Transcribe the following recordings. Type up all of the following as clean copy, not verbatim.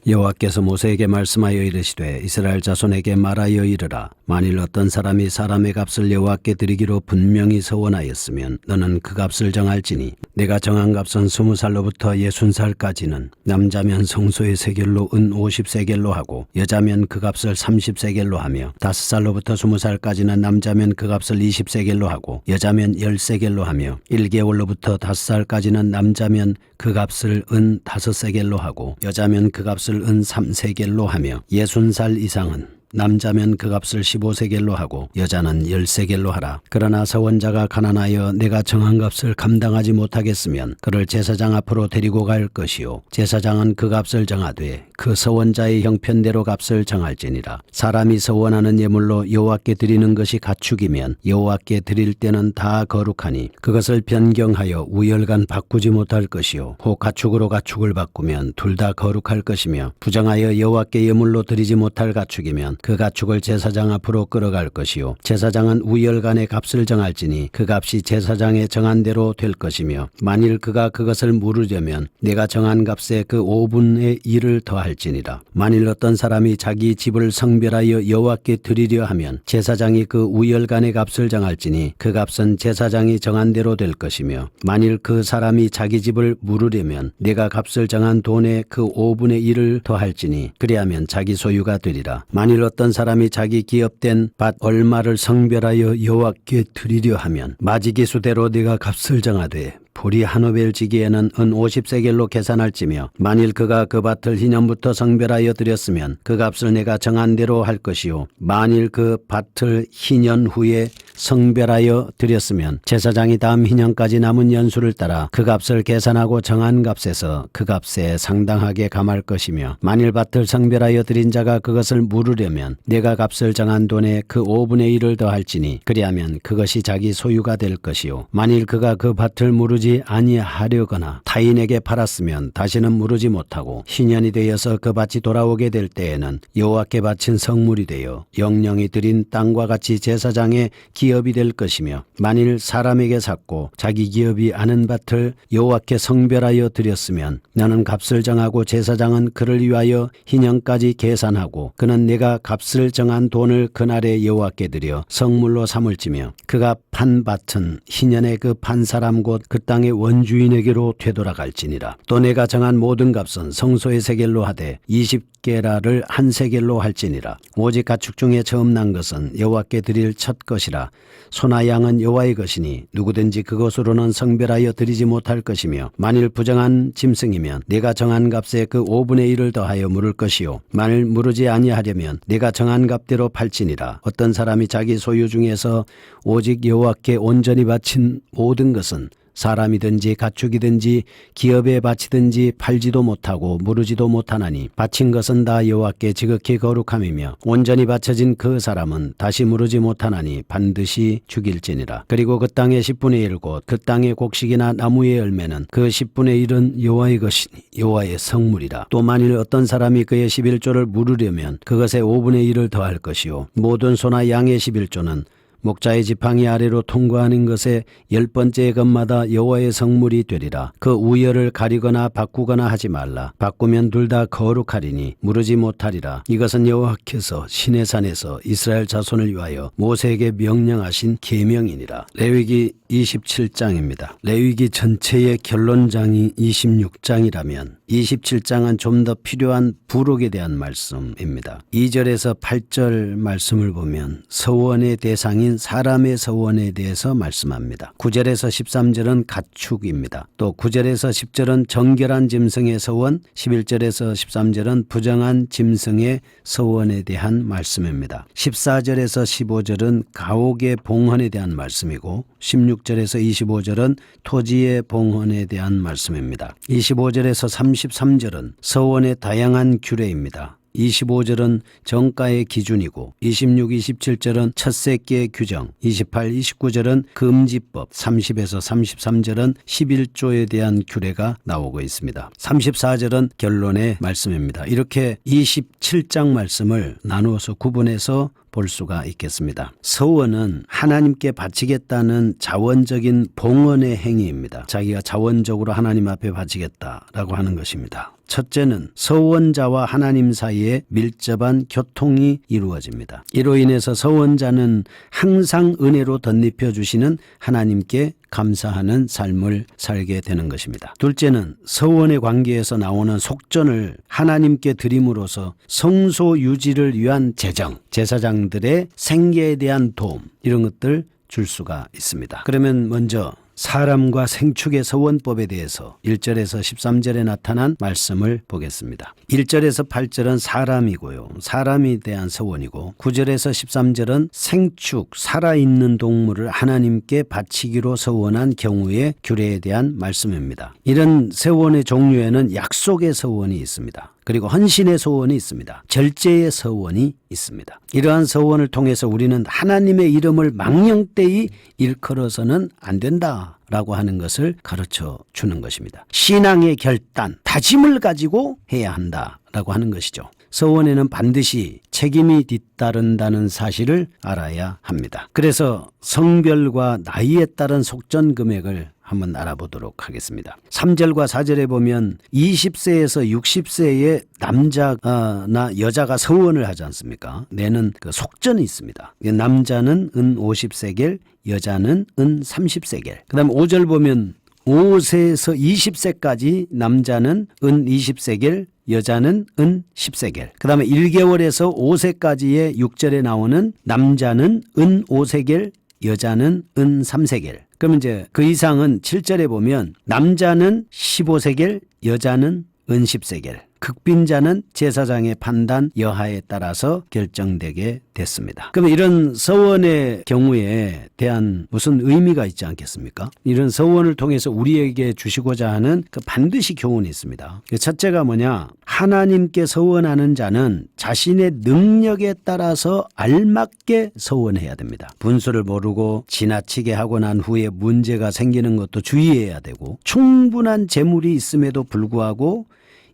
여호와께서 모세에게 말씀하여 이르시되 이스라엘 자손에게 말하여 이르라. 만일 어떤 사람이 사람의 값을 여호와께 드리기로 분명히 서원하였으면 너는 그 값을 정할지니 내가 정한 값은 20살로부터 60살까지는 남자면 성소의 세겔로 은 50세겔로 하고 여자면 그 값을 30세겔로 하며 5살로부터 20살까지는 남자면 그 값을 20세겔로 하고 여자면 10세겔로 하며 1개월로부터 5살까지는 남자면 그 값을 은 5세겔로 하고 여자면 그 값을 은 3세겔로 하며 60살 이상은 남자면 그 값을 15세겔로 하고 여자는 10세겔로 하라. 그러나 서원자가 가난하여 내가 정한 값을 감당하지 못하겠으면 그를 제사장 앞으로 데리고 갈 것이요 제사장은 그 값을 정하되 그 서원자의 형편대로 값을 정할지니라. 사람이 서원하는 예물로 여호와께 드리는 것이 가축이면 여호와께 드릴 때는 다 거룩하니 그것을 변경하여 우열간 바꾸지 못할 것이요 혹 가축으로 가축을 바꾸면 둘 다 거룩할 것이며 부정하여 여호와께 예물로 드리지 못할 가축이면 그 가축을 제사장 앞으로 끌어갈 것이요 제사장은 우열간의 값을 정할지니 그 값이 제사장의 정한 대로 될 것이며 만일 그가 그것을 물으려면 내가 정한 값에 그 5분의 1을 더할지니라. 만일 어떤 사람이 자기 집을 성별하여 여호와께 드리려 하면 제사장이 그 우열간의 값을 정할지니 그 값은 제사장이 정한 대로 될 것이며 만일 그 사람이 자기 집을 물으려면 내가 값을 정한 돈의 그 5분의 1을 더할지니 그리하면 자기 소유가 되리라. 만일 어떤 사람이 자기 기업된 밭 얼마를 성별하여 여호와께 드리려 하면 마지기수대로 네가 값을 정하되 보리 한 오벨 지기에는 은 50세겔로 계산할지며 만일 그가 그 밭을 희년부터 성별하여 드렸으면 그 값을 내가 정한 대로 할 것이요 만일 그 밭을 희년 후에 성별하여 드렸으면 제사장이 다음 희년까지 남은 연수를 따라 그 값을 계산하고 정한 값에서 그 값에 상당하게 감할 것이며 만일 밭을 성별하여 드린 자가 그것을 물으려면 내가 값을 정한 돈의 그 5분의 1을 더할지니 그리하면 그것이 자기 소유가 될 것이요 만일 그가 그 밭을 물으지 아니하려거나 타인에게 팔았으면 다시는 물으지 못하고 희년이 되어서 그 밭이 돌아오게 될 때에는 여호와께 바친 성물이 되어 영령이 드린 땅과 같이 제사장의 기업이 될 것이며 만일 사람에게 샀고 자기 기업이 아는 밭을 여호와께 성별하여 드렸으면 나는 값을 정하고 제사장은 그를 위하여 희년까지 계산하고 그는 내가 값을 정한 돈을 그날에 여호와께 드려 성물로 삼을지며 그가 판 밭은 희년에 그 판 사람 곧 그 땅의 원주인에게로 되돌아갈지니라. 또 내가 정한 모든 값은 성소의 세겔로 하되 20게라를 한 세겔로 할지니라. 오직 가축 중에 처음 난 것은 여호와께 드릴 첫 것이라. 소나 양은 여호와의 것이니 누구든지 그것으로는 성별하여 드리지 못할 것이며 만일 부정한 짐승이면 내가 정한 값에 그 5분의 1을 더하여 물을 것이요 만일 물으지 아니하려면 내가 정한 값대로 팔지니라. 어떤 사람이 자기 소유 중에서 오직 여호와께 온전히 바친 모든 것은 사람이든지 가축이든지 기업에 바치든지 팔지도 못하고 무르지도 못하나니 바친 것은 다 여호와께 지극히 거룩함이며 온전히 바쳐진 그 사람은 다시 무르지 못하나니 반드시 죽일지니라. 그리고 그 땅의 10분의 1 곧 그 땅의 곡식이나 나무의 열매는 그 10분의 1은 여호와의 것이니 여호와의 성물이라. 또 만일 어떤 사람이 그의 11조를 물으려면 그것의 5분의 1을 더할 것이요 모든 소나 양의 11조는 목자의 지팡이 아래로 통과하는 것에 10번째 것마다 여호와의 성물이 되리라. 그 우열을 가리거나 바꾸거나 하지 말라. 바꾸면 둘 다 거룩하리니 무르지 못하리라. 이것은 여호와께서 시내산에서 이스라엘 자손을 위하여 모세에게 명령하신 계명이니라. 레위기 27장입니다. 레위기 전체의 결론장이 26장이라면 27장은 좀 더 필요한 부록에 대한 말씀입니다. 2절에서 8절 말씀을 보면 서원의 대상인 사람의 서원에 대해서 말씀합니다. 9절에서 13절은 가축입니다. 또 9절에서 10절은 정결한 짐승의 서원, 11절에서 13절은 부정한 짐승의 서원에 대한 말씀입니다. 14절에서 15절은 가옥의 봉헌에 대한 말씀이고 16절에서 25절은 토지의 봉헌에 대한 말씀입니다. 25절에서 33절은 서원의 다양한 규례입니다. 25절은 정가의 기준이고 26, 27절은 첫 새끼의 규정, 28, 29절은 금지법, 30에서 33절은 11조에 대한 규례가 나오고 있습니다. 34절은 결론의 말씀입니다. 이렇게 27장 말씀을 나누어서 구분해서 볼 수가 있겠습니다. 서원은 하나님께 바치겠다는 자원적인 봉헌의 행위입니다. 자기가 자원적으로 하나님 앞에 바치겠다라고 하는 것입니다. 첫째는 서원자와 하나님 사이에 밀접한 교통이 이루어집니다. 이로 인해서 서원자는 항상 은혜로 덧입혀 주시는 하나님께 감사하는 삶을 살게 되는 것입니다. 둘째는 서원의 관계에서 나오는 속전을 하나님께 드림으로써 성소 유지를 위한 재정, 제사장들의 생계에 대한 도움, 이런 것들 줄 수가 있습니다. 그러면 먼저 사람과 생축의 서원법에 대해서 1절에서 13절에 나타난 말씀을 보겠습니다. 1절에서 8절은 사람이고요. 사람에 대한 서원이고 9절에서 13절은 생축, 살아있는 동물을 하나님께 바치기로 서원한 경우의 규례에 대한 말씀입니다. 이런 서원의 종류에는 약속의 서원이 있습니다. 그리고 헌신의 서원이 있습니다. 절제의 서원이 있습니다. 이러한 서원을 통해서 우리는 하나님의 이름을 망령되이 일컬어서는 안 된다라고 하는 것을 가르쳐 주는 것입니다. 신앙의 결단, 다짐을 가지고 해야 한다라고 하는 것이죠. 서원에는 반드시 책임이 뒤따른다는 사실을 알아야 합니다. 그래서 성별과 나이에 따른 속전 금액을 한번 알아보도록 하겠습니다. 3절과 4절에 보면 20세에서 60세의 남자나 여자가 서원을 하지 않습니까? 내는 그 속전이 있습니다. 남자는 은 50세겔, 여자는 은 30세겔. 그 다음에 5절 보면 5세에서 20세까지 남자는 은 20세겔, 여자는 은 10세겔. 그 다음에 1개월에서 5세까지의 6절에 나오는 남자는 은 5세겔, 여자는 은 3세겔. 그러면 이제 그 이상은 7절에 보면 남자는 15세겔, 여자는 은 10세겔. 극빈자는 제사장의 판단 여하에 따라서 결정되게 됐습니다. 그러면 이런 서원의 경우에 대한 무슨 의미가 있지 않겠습니까? 이런 서원을 통해서 우리에게 주시고자 하는 그 반드시 교훈이 있습니다. 첫째가 뭐냐? 하나님께 서원하는 자는 자신의 능력에 따라서 알맞게 서원해야 됩니다. 분수를 모르고 지나치게 하고 난 후에 문제가 생기는 것도 주의해야 되고, 충분한 재물이 있음에도 불구하고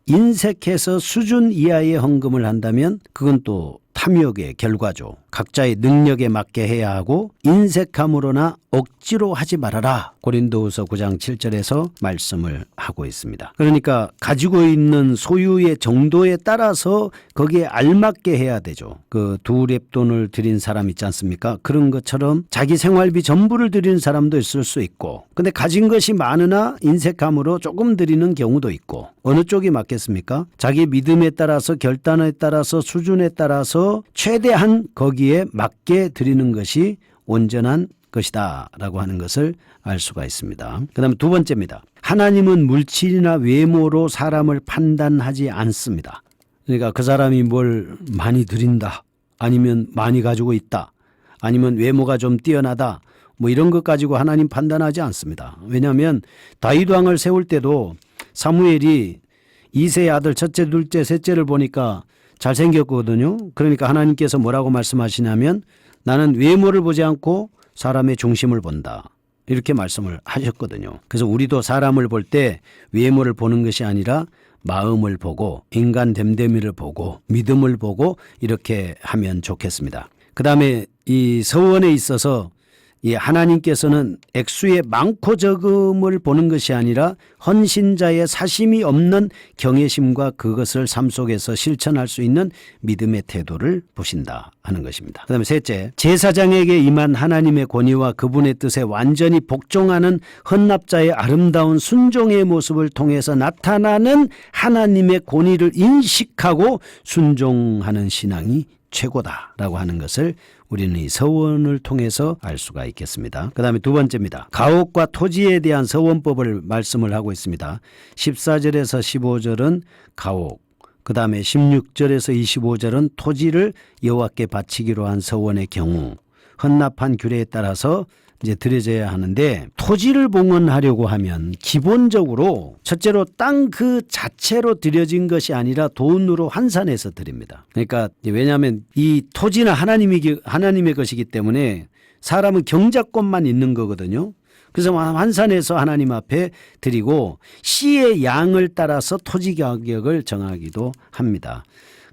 인색해서 수준 이하의 헌금을 한다면 그건 또 탐욕의 결과죠. 각자의 능력에 맞게 해야 하고 인색함으로나 억지로 하지 말아라. 고린도후서 9장 7절에서 말씀을 하고 있습니다. 그러니까 가지고 있는 소유의 정도에 따라서 거기에 알맞게 해야 되죠. 그 두 렙돈을 드린 사람 있지 않습니까? 그런 것처럼 자기 생활비 전부를 드리는 사람도 있을 수 있고, 근데 가진 것이 많으나 인색함으로 조금 드리는 경우도 있고, 어느 쪽이 맞겠습니까? 자기 믿음에 따라서, 결단에 따라서, 수준에 따라서 최대한 거기에 맞게 드리는 것이 온전한 것이다 라고 하는 것을 알 수가 있습니다. 그 다음에 두 번째입니다. 하나님은 물질이나 외모로 사람을 판단하지 않습니다. 그러니까 그 사람이 뭘 많이 드린다, 아니면 많이 가지고 있다, 아니면 외모가 좀 뛰어나다, 뭐 이런 것 가지고 하나님 판단하지 않습니다. 왜냐하면 다윗 왕을 세울 때도 사무엘이 2세의 아들 첫째, 둘째, 셋째를 보니까 잘생겼거든요. 그러니까 하나님께서 뭐라고 말씀하시냐면 나는 외모를 보지 않고 사람의 중심을 본다, 이렇게 말씀을 하셨거든요. 그래서 우리도 사람을 볼 때 외모를 보는 것이 아니라 마음을 보고 인간 됨됨이를 보고 믿음을 보고 이렇게 하면 좋겠습니다. 그 다음에 이 서원에 있어서 이 하나님께서는 액수의 많고 적음을 보는 것이 아니라 헌신자의 사심이 없는 경외심과 그것을 삶 속에서 실천할 수 있는 믿음의 태도를 보신다 하는 것입니다. 그 다음에 셋째, 제사장에게 임한 하나님의 권위와 그분의 뜻에 완전히 복종하는 헌납자의 아름다운 순종의 모습을 통해서 나타나는 하나님의 권위를 인식하고 순종하는 신앙이 최고다라고 하는 것을 우리는 이 서원을 통해서 알 수가 있겠습니다. 그 다음에 두 번째입니다. 가옥과 토지에 대한 서원법을 말씀을 하고 있습니다. 14절에서 15절은 가옥, 그 다음에 16절에서 25절은 토지를 여호와께 바치기로 한 서원의 경우, 헌납한 규례에 따라서 이제 드려져야 하는데, 토지를 봉헌하려고 하면 기본적으로 첫째로 땅 그 자체로 드려진 것이 아니라 돈으로 환산해서 드립니다. 그러니까 왜냐하면 이 토지는 하나님의 것이기 때문에 사람은 경작권만 있는 거거든요. 그래서 환산해서 하나님 앞에 드리고 씨의 양을 따라서 토지 가격을 정하기도 합니다.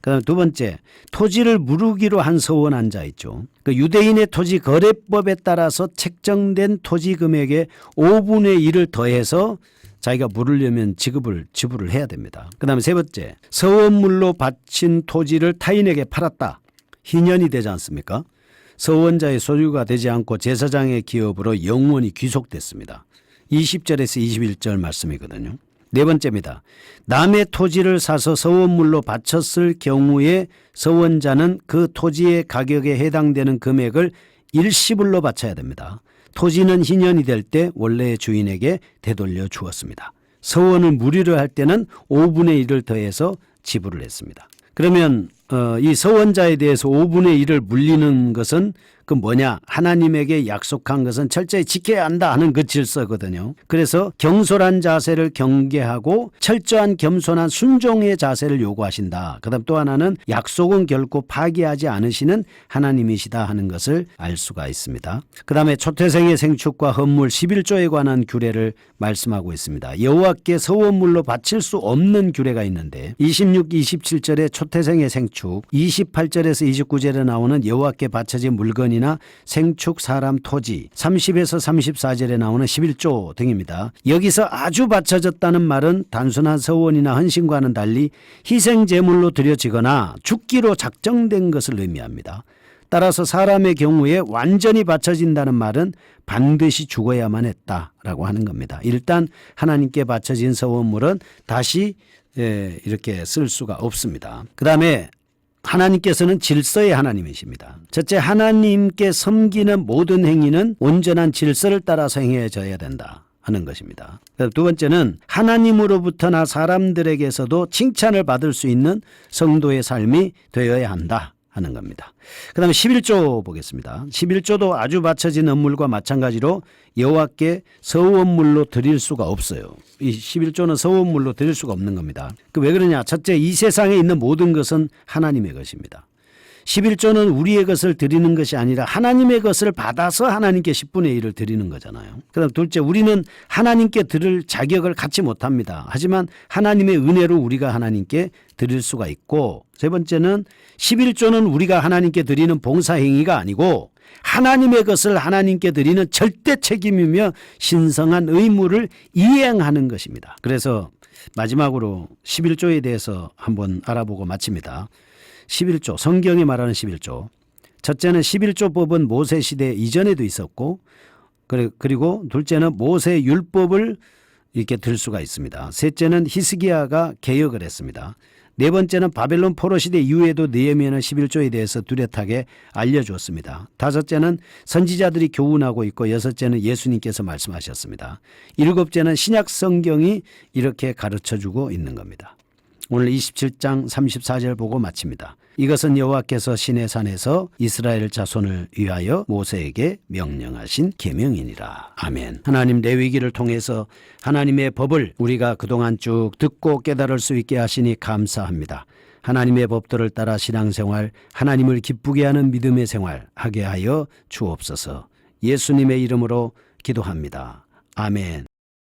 그다음 두 번째, 토지를 무르기로 한 서원한 자 있죠. 그 유대인의 토지 거래법에 따라서 책정된 토지 금액의 5분의 1을 더해서 자기가 물으려면 지불을 해야 됩니다. 그다음에 세 번째, 서원물로 바친 토지를 타인에게 팔았다. 희년이 되지 않습니까? 서원자의 소유가 되지 않고 제사장의 기업으로 영원히 귀속됐습니다. 20절에서 21절 말씀이거든요. 네 번째입니다. 남의 토지를 사서 서원물로 바쳤을 경우에 서원자는 그 토지의 가격에 해당되는 금액을 일시불로 바쳐야 됩니다. 토지는 희년이 될 때 원래의 주인에게 되돌려 주었습니다. 서원을 무리로 할 때는 5분의 1을 더해서 지불을 했습니다. 그러면 이 서원자에 대해서 5분의 1을 물리는 것은 그 뭐냐? 하나님에게 약속한 것은 철저히 지켜야 한다 하는 그 질서거든요. 그래서 경솔한 자세를 경계하고 철저한 겸손한 순종의 자세를 요구하신다. 그다음 또 하나는 약속은 결코 파기하지 않으시는 하나님이시다 하는 것을 알 수가 있습니다. 그다음에 초태생의 생축과 헌물 11조에 관한 규례를 말씀하고 있습니다. 여호와께 서원물로 바칠 수 없는 규례가 있는데 26, 27절에 초태생의 생축, 28절에서 29절에 나오는 여호와께 바쳐진 물건이 생축, 사람, 토지, 30에서 34절에 나오는 11조 등입니다. 여기서 아주 바쳐졌다는 말은 단순한 서원이나 헌신과는 달리 희생제물로 드려지거나 죽기로 작정된 것을 의미합니다. 따라서 사람의 경우에 완전히 바쳐진다는 말은 반드시 죽어야만 했다라고 하는 겁니다. 일단 하나님께 바쳐진 서원물은 다시 이렇게 쓸 수가 없습니다. 그 다음에 하나님께서는 질서의 하나님이십니다. 첫째, 하나님께 섬기는 모든 행위는 온전한 질서를 따라서 행해져야 된다 하는 것입니다. 두 번째는 하나님으로부터나 사람들에게서도 칭찬을 받을 수 있는 성도의 삶이 되어야 한다 하는 겁니다. 그 다음에 11조 보겠습니다. 11조도 아주 바쳐진 업물과 마찬가지로 여호와께 서원물로 드릴 수가 없어요. 이 11조는 서원물로 드릴 수가 없는 겁니다. 왜 그러냐? 첫째, 이 세상에 있는 모든 것은 하나님의 것입니다. 11조는 우리의 것을 드리는 것이 아니라 하나님의 것을 받아서 하나님께 10분의 1을 드리는 거잖아요. 그다음 둘째, 우리는 하나님께 드릴 자격을 갖지 못합니다. 하지만 하나님의 은혜로 우리가 하나님께 드릴 수가 있고, 세 번째는 11조는 우리가 하나님께 드리는 봉사행위가 아니고 하나님의 것을 하나님께 드리는 절대 책임이며 신성한 의무를 이행하는 것입니다. 그래서 마지막으로 11조에 대해서 한번 알아보고 마칩니다. 11조, 성경이 말하는 11조. 첫째는 11조법은 모세 시대 이전에도 있었고, 그리고 둘째는 모세 율법을 이렇게 들 수가 있습니다. 셋째는 히스기야가 개혁을 했습니다. 네 번째는 바벨론 포로 시대 이후에도 느헤미야는 11조에 대해서 뚜렷하게 알려주었습니다. 다섯째는 선지자들이 교훈하고 있고, 여섯째는 예수님께서 말씀하셨습니다. 일곱째는 신약 성경이 이렇게 가르쳐주고 있는 겁니다. 오늘 27장 34절 보고 마칩니다. 이것은 여호와께서 시내산에서 이스라엘 자손을 위하여 모세에게 명령하신 계명이니라. 아멘. 하나님, 레위기를 통해서 하나님의 법을 우리가 그동안 쭉 듣고 깨달을 수 있게 하시니 감사합니다. 하나님의 법들을 따라 신앙생활, 하나님을 기쁘게 하는 믿음의 생활 하게 하여 주옵소서. 예수님의 이름으로 기도합니다. 아멘.